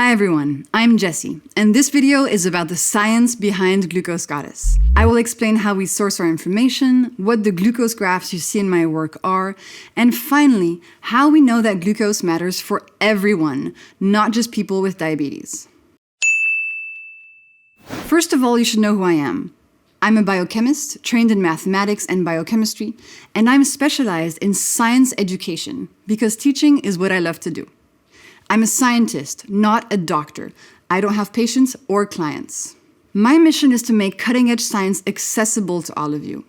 Hi everyone, I'm Jessie, and this video is about the science behind Glucose Goddess. I will explain how we source our information, what the glucose graphs you see in my work are, and finally, how we know that glucose matters for everyone, not just people with diabetes. First of all, you should know who I am. I'm a biochemist, trained in mathematics and biochemistry, and I'm specialized in science education, because teaching is what I love to do. I'm a scientist, not a doctor. I don't have patients or clients. My mission is to make cutting-edge science accessible to all of you.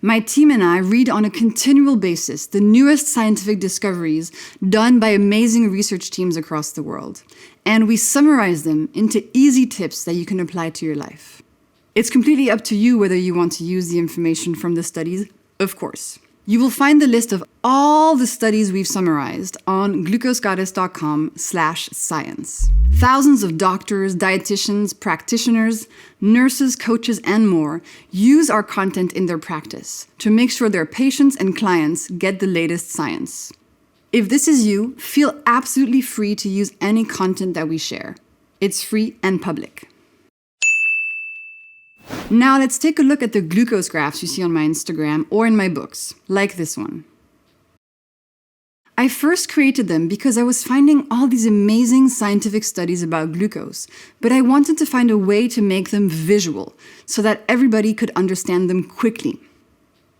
My team and I read on a continual basis the newest scientific discoveries done by amazing research teams across the world, and we summarize them into easy tips that you can apply to your life. It's completely up to you whether you want to use the information from the studies, of course. You will find the list of all the studies we've summarized on glucosegoddess.com/science. Thousands of doctors, dietitians, practitioners, nurses, coaches, and more use our content in their practice to make sure their patients and clients get the latest science. If this is you, feel absolutely free to use any content that we share. It's free and public. Now let's take a look at the glucose graphs you see on my Instagram or in my books, like this one. I first created them because I was finding all these amazing scientific studies about glucose, but I wanted to find a way to make them visual so that everybody could understand them quickly.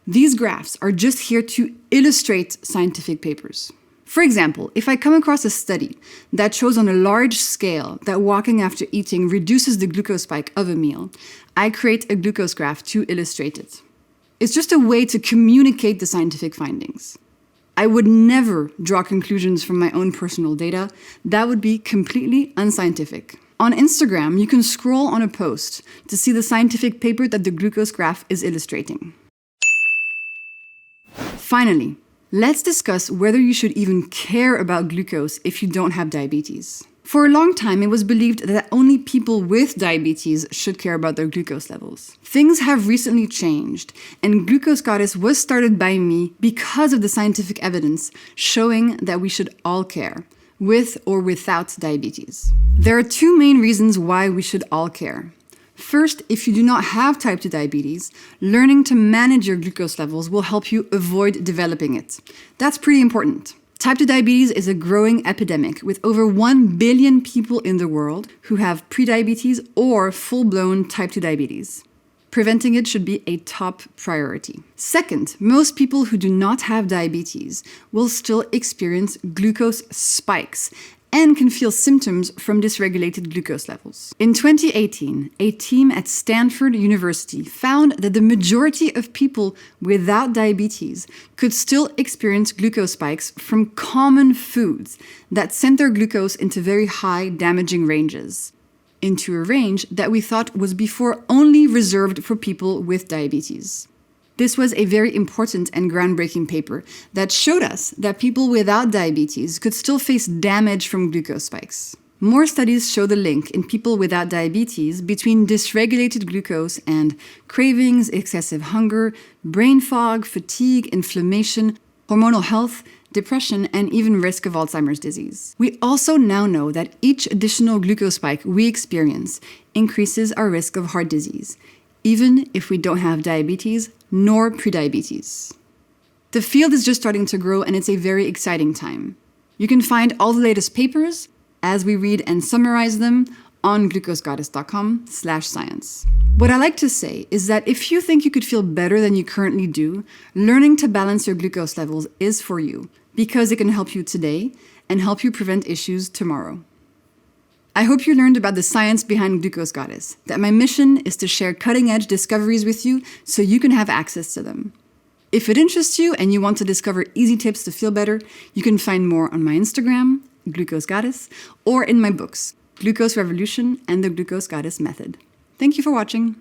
These graphs are just here to illustrate scientific papers. For example, if I come across a study that shows on a large scale that walking after eating reduces the glucose spike of a meal, I create a glucose graph to illustrate it. It's just a way to communicate the scientific findings. I would never draw conclusions from my own personal data. That would be completely unscientific. On Instagram, you can scroll on a post to see the scientific paper that the glucose graph is illustrating. Finally, let's discuss whether you should even care about glucose if you don't have diabetes. For a long time, it was believed that only people with diabetes should care about their glucose levels. Things have recently changed, and Glucose Goddess was started by me because of the scientific evidence showing that we should all care, with or without diabetes. There are two main reasons why we should all care. First, if you do not have type 2 diabetes, learning to manage your glucose levels will help you avoid developing it. That's pretty important. Type 2 diabetes is a growing epidemic with over 1 billion people in the world who have prediabetes or full-blown type 2 diabetes. Preventing it should be a top priority. Second, most people who do not have diabetes will still experience glucose spikes and can feel symptoms from dysregulated glucose levels. In 2018, a team at Stanford University found that the majority of people without diabetes could still experience glucose spikes from common foods that sent their glucose into very high damaging ranges, into a range that we thought was before only reserved for people with diabetes. This was a very important and groundbreaking paper that showed us that people without diabetes could still face damage from glucose spikes. More studies show the link in people without diabetes between dysregulated glucose and cravings, excessive hunger, brain fog, fatigue, inflammation, hormonal health, depression, and even risk of Alzheimer's disease. We also now know that each additional glucose spike we experience increases our risk of heart disease, even if we don't have diabetes nor prediabetes. The field is just starting to grow, and it's a very exciting time. You can find all the latest papers as we read and summarize them on glucosegoddess.com/science. What I like to say is that if you think you could feel better than you currently do, learning to balance your glucose levels is for you, because it can help you today and help you prevent issues tomorrow. I hope you learned about the science behind Glucose Goddess, that my mission is to share cutting-edge discoveries with you so you can have access to them. If it interests you and you want to discover easy tips to feel better, you can find more on my Instagram, Glucose Goddess, or in my books, Glucose Revolution and the Glucose Goddess Method. Thank you for watching.